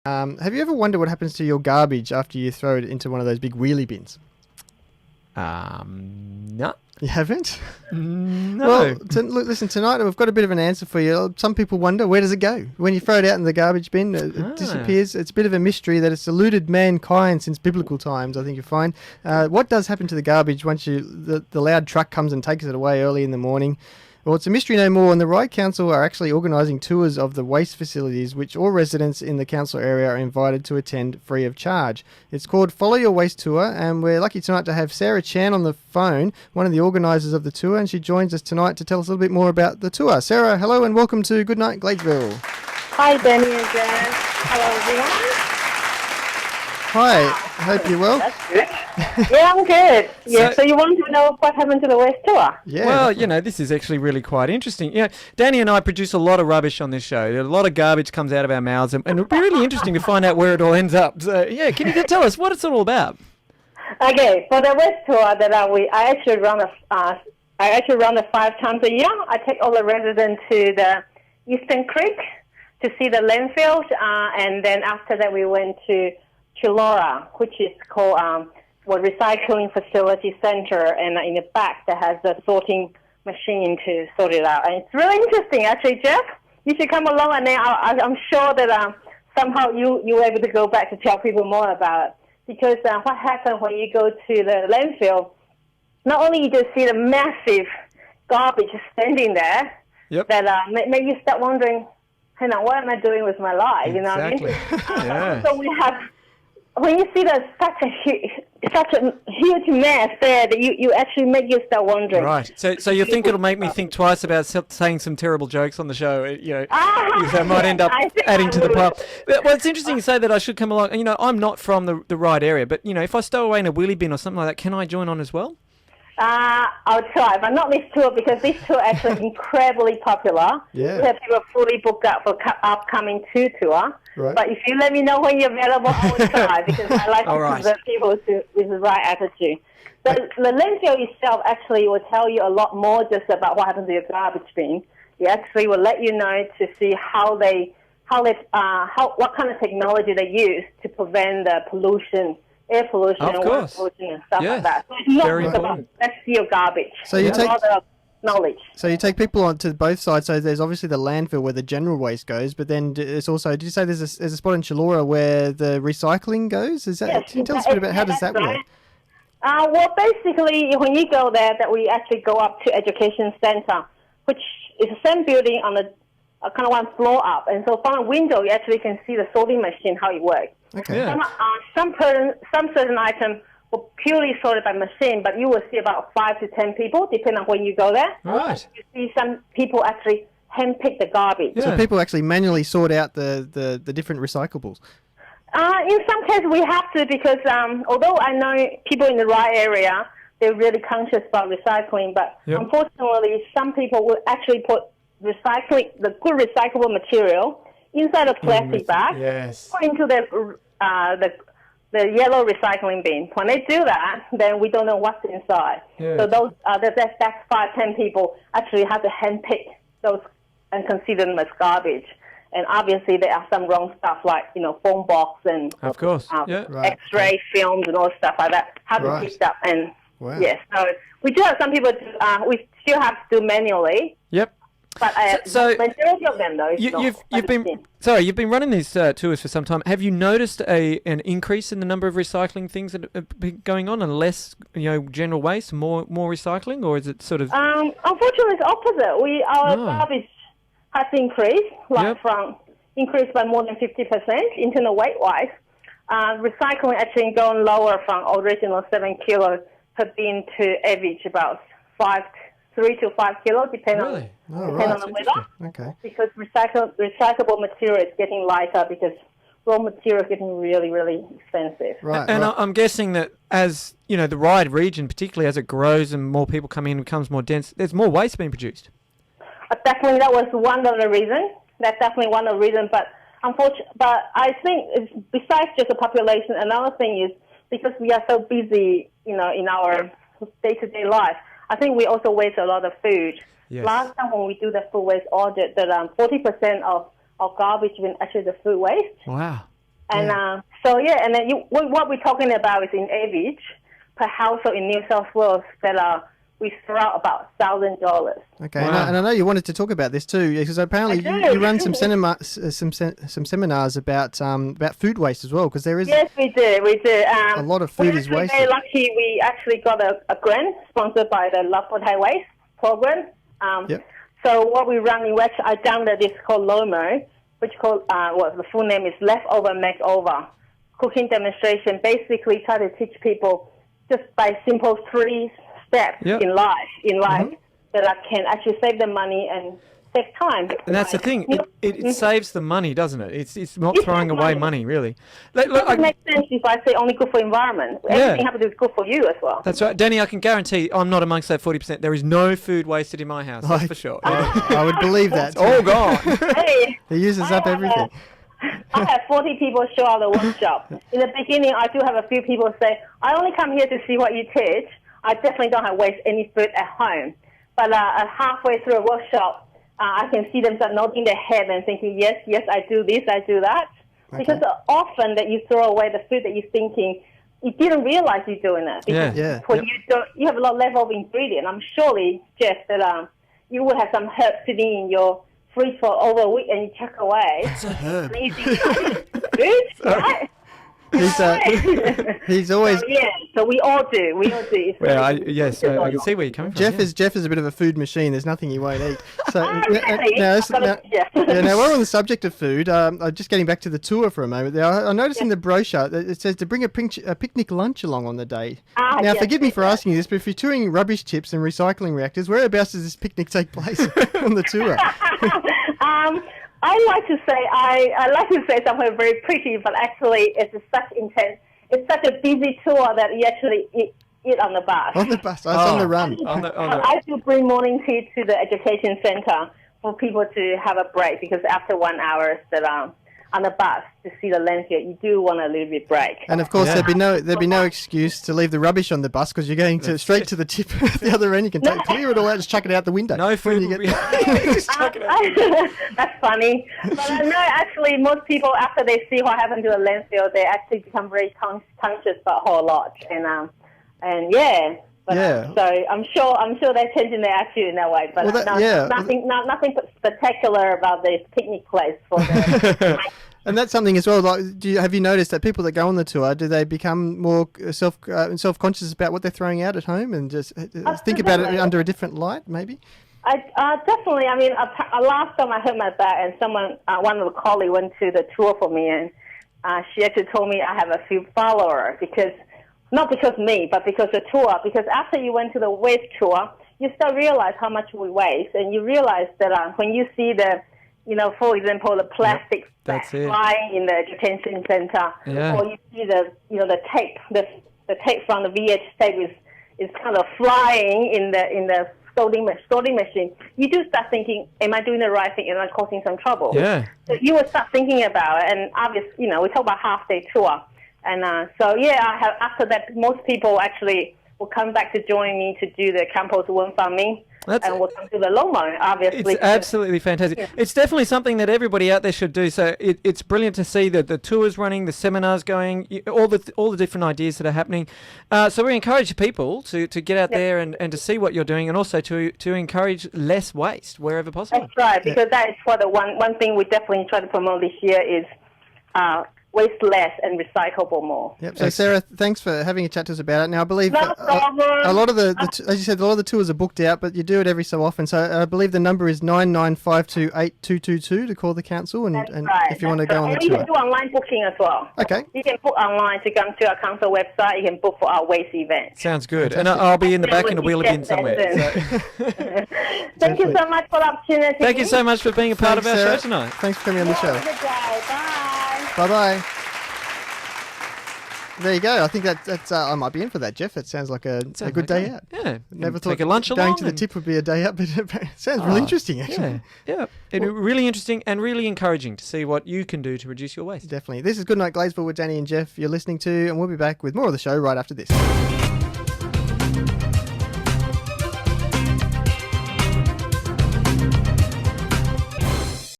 Have you ever wondered what happens to your garbage after you throw it into one of those big wheelie bins? No. You haven't? No. Well, look, listen, tonight we've got a bit of an answer for you. Some people wonder, where does it go? When you throw it out in the garbage bin, it disappears. It's a bit of a mystery that it's eluded mankind since biblical times, I think you'll find. What does happen to the garbage once the loud truck comes and takes it away early in the morning? Well, it's a mystery no more, and the Ryde Council are actually organising tours of the waste facilities, which all residents in the council area are invited to attend free of charge. It's called Follow Your Waste Tour, and we're lucky tonight to have Sarah Chan on the phone, one of the organisers of the tour, and she joins us tonight to tell us a little bit more about the tour. Sarah, hello and welcome to Goodnight Gladesville. Hi, Danny and Geoff. Hello, everyone. Hi, hope you're well. That's good. Yeah, I'm good. Yeah, so you want to know what happened to the West Tour? Yeah. Well, this is actually really quite interesting. Danny and I produce a lot of rubbish on this show. A lot of garbage comes out of our mouths, and it'll be really interesting to find out where it all ends up. So, can you tell us what it's all about? Okay, for the West Tour that I actually run it 5 times a year. I take all the residents to the Eastern Creek to see the landfills, and then after that we went to Chilora, which is called recycling facility center, and in the back that has the sorting machine to sort it out. And it's really interesting, actually, Geoff. You should come along, and then I'm sure that somehow you're able to go back to tell people more about it. Because what happens when you go to the landfill, not only you just see the massive garbage standing there, that make you start wondering, hang on, what am I doing with my life? You know Exactly. what I mean? Yeah. So we have, when you see that such a huge mess there, that you actually make you start wondering. Right. So you think it'll make me think twice about saying some terrible jokes on the show, because I might end up adding to the pile. Well, it's interesting you say that I should come along. I'm not from the Ryde area, but, if I stow away in a wheelie bin or something like that, can I join on as well? I'll try, but not this tour, because this tour actually is incredibly popular. Yeah. We have people fully booked up for upcoming tour. Right. But if you let me know when you're available, I will try, because I like to present people with the right attitude. The landfill itself actually will tell you a lot more just about what happens to your garbage bin. It actually will let you know to see what kind of technology they use to prevent the pollution, air pollution, and water pollution and stuff like that. So it's not Very just about let's see your garbage. So you There's a lot of knowledge. So you take people onto both sides. So there's obviously the landfill where the general waste goes, but then it's also, did you say there's a spot in Chilora where the recycling goes? Is that? Yes, can you tell us a bit about how does that work? Well, basically, when you go there, that we actually go up to Education Center, which is the same building on the kind of one floor up. And so from a window, you actually can see the sorting machine, how it works. Okay. Yeah. Some certain items will purely sorted by machine, but you will see about 5 to 10 people, depending on when you go there. Right. You see some people actually handpick the garbage. So people actually manually sort out the different recyclables. In some cases, we have to, because although I know people in the right area, they're really conscious about recycling, but unfortunately, some people will actually put the good recyclable material inside a plastic bag, put into the yellow recycling bin. When they do that, then we don't know what's inside. Yeah. So those that's 5, 10 people actually have to handpick those and consider them as garbage. And obviously, there are some wrong stuff like, phone box and Of course. X-ray films and all stuff like that have to be picked up. And yes, so we do have some people. We still have to do manually. Yep. But So majority of them, though, you've been running these tours for some time. Have you noticed an increase in the number of recycling things that have been going on, and less, general waste, more recycling, or is it sort of? Unfortunately, it's opposite. Our garbage has increased, increased by more than 50% internal weight-wise. Recycling actually gone lower from original 7 kilos per bin to average about 3 to 5 kilos, depending on the weather. Okay. Because recyclable material is getting lighter, because raw material is getting really, really expensive. Right. And I'm guessing that as, the Ryde region, particularly as it grows and more people come in and becomes more dense, there's more waste being produced. Definitely, that was one of the reasons. That's definitely one of the reasons. But I think it's, besides just the population, another thing is because we are so busy, in our day-to-day life, I think we also waste a lot of food. Yes. Last time when we do the food waste audit, that 40% of garbage is actually the food waste. Wow. And and then what we're talking about is in average per household in New South Wales that we throw out about $1,000. Okay, wow. And I know you wanted to talk about this too, because apparently you run some seminars about food waste as well, because there is... Yes, we do. A lot of food is wasted. We're very lucky. We actually got a grant sponsored by the Love for Thai Waste program. So what we run in West, I downloaded this called LOMO, which the full name is Leftover Makeover. Cooking demonstration, basically try to teach people just by simple 3 steps in life that can actually save them money and save time. And that's the thing. It saves the money, doesn't it? It's not throwing away money, really. It makes sense if I say only good for environment. Everything happens is good for you as well. That's right. Danny, I can guarantee I'm not amongst that 40%. There is no food wasted in my house, that's for sure. I would believe that. It's all gone. Hey, he uses up everything. I have 40 people show up at the workshop. In the beginning, I do have a few people say, I only come here to see what you teach. I definitely don't have waste any food at home. But halfway through a workshop, I can see them start nodding their head and thinking, yes, I do this, I do that. Okay. Because often that you throw away the food that you're thinking, you didn't realize you're doing it. Because when you have a lot level of ingredient. I'm surely, Geoff, that you would have some herbs sitting in your fridge for over a week and you chuck away. It's a herb. And you think, food, right? He's always... So we all do. Well, I can see where you're coming from. Jeff is a bit of a food machine. There's nothing he won't eat. So now we're on the subject of food. Just getting back to the tour for a moment. I noticed in the brochure that it says to bring a picnic lunch along on the day. Now, forgive me for asking you this, but if you're touring rubbish tips and recycling reactors, whereabouts does this picnic take place on the tour? I like to say somewhere very pretty, but actually it's such a busy tour that you actually eat on the bus. On the bus, it's on the run. I do bring morning tea to the education centre for people to have a break, because after 1 hour on the bus to see the landfill, you do want a little bit break. And of course, there'd be no excuse to leave the rubbish on the bus, because you're going straight to the tip at the other end. You can clear it all out, just chuck it out the window. No food. Just chuck it out. That's funny. But no, actually, most people, after they see what happened to the landfill, they actually become very conscious about a whole lot. So I'm sure they're changing their attitude in that way. But nothing spectacular about this picnic place for them. And that's something as well. Like, have you noticed that people that go on the tour, do they become more self-conscious about what they're throwing out at home and just think about it under a different light, maybe? Definitely. I mean, last time I hurt my back, and one of the colleagues went to the tour for me, and she actually told me I have a few followers not because me, but because the tour. Because after you went to the waste tour, you start realize how much we waste, and you realize that when you see for example, the plastic flying in the detention center, or you see the tape, the tape from the VH tape is kind of flying in the sorting machine. You do start thinking, am I doing the right thing? Am I causing some trouble? Yeah. So you will start thinking about it, and obviously, we talk about half-day tour. And after that, most people actually will come back to join me to do the compost worm farming. And we'll come to the Lomo, obviously. It's absolutely fantastic. Yeah. It's definitely something that everybody out there should do. So it's brilliant to see that the tours running, the seminars going, all the different ideas that are happening. So we encourage people to get out there and to see what you're doing, and also to encourage less waste wherever possible. That's right, because that is what the one thing we definitely try to promote this year is waste less and recyclable more. Yep. So Sarah, thanks for having a chat to us about it. Now I believe a lot of as you said, a lot of the tours are booked out, but you do it every so often. So I believe the number is 99528222 to call the council, and if you want to go on the tour. You can do online booking as well. Okay. You can book online to come to our council website. You can book for our waste event. Sounds good. Fantastic. And I'll be in the back in a wheel bin somewhere. Thank you so much for the opportunity. Thank you so much for being a part of our show tonight. Thanks for coming on the show. Have a good day. Bye. Bye-bye. There you go. I think that's I might be in for that, Geoff. It sounds like a good day out. Yeah. Never thought take a lunch going to the tip would be a day out, but it sounds really interesting, actually. Yeah. Really interesting and really encouraging to see what you can do to reduce your waste. Definitely. This is Goodnight Gladesville with Danny and Geoff you're listening to, and we'll be back with more of the show right after this.